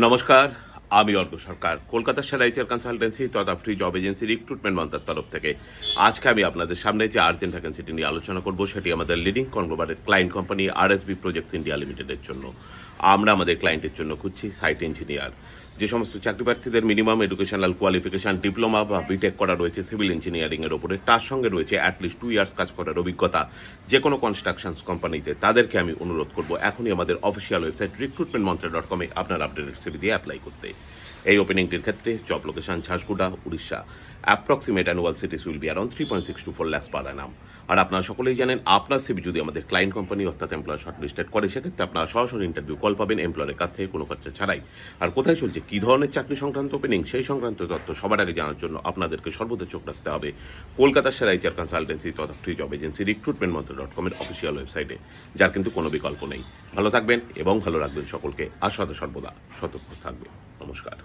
নমস্কার, আমি অর্ক সরকার। কলকাতার সেরা এইচআর কনসালটেন্সি তথা ফ্রি জব এজেন্সি রিক্রুটমেন্ট মন্ত্রের তরফ থেকে আজকে আমি আপনাদের সামনে যে আর্জেন্ট ভ্যাকেন্সিটি নিয়ে আলোচনা করব সেটি আমাদের leading conglomerate client company RSB projects India লিমিটেডের জন্য। আমরা আমাদের ক্লায়েন্টের জন্য খুঁজছি সাইট ইঞ্জিনিয়ার। যে সমস্ত চাকরি প্রার্থীদের মিনিমাম এডুকেশনাল কোয়ালিফিকেশন ডিপ্লোমা বা বিটেক করা রয়েছে সিভিল ইঞ্জিনিয়ারিং এর উপরে, তার সঙ্গে রয়েছে অ্যাটলিস্ট 2 ইয়ার্স কাজ করার অভিজ্ঞতা যে কোনো কনস্ট্রাকশন কোম্পানিতে, তাদেরকে আমি অনুরোধ করব এখনই আমাদের অফিসিয়াল ওয়েবসাইট recruitmentmantra.com এ আপনার আপডেটেড সিভি দিয়ে অ্যাপ্লাই করতে। এই ওপেনিংটির ক্ষেত্রে job location Jhargram, Orissa. Approximate annual cities will be around 3.6 to 4 lakhs per annum। আর আপনারা সকলেই জানেন, আপনার সিভি যদি আমাদের ক্লায়েন্ট কোম্পানি অর্থাৎ এমপ্লয়ার শর্টলিস্টেড করে, সেক্ষেত্রে আপনারা সরাসরি ইন্টারভিউ কল পাবেন এমপ্লয়ারের কাছ থেকে কোনো খরচা ছাড়াই। আর কোথায় চলছে, কি ধরনের চাকরি সংক্রান্ত ওপেনিং, সেই সংক্রান্ত তথ্য সবার আগে জানার জন্য আপনাদেরকে সর্বদা চোখ রাখতে হবে কলকাতার সেরা এইচআর কনসালটেন্সি তথা ফ্রি জব এজেন্সি recruitmentmantra.com এর অফিসিয়াল ওয়েবসাইটে, যার কিন্তু কোনো বিকল্প নেই। ভালো থাকবেন এবং ভালো রাখবেন সকলকে, আর সদা সর্বদা সতর্ক থাকবেন। নমস্কার।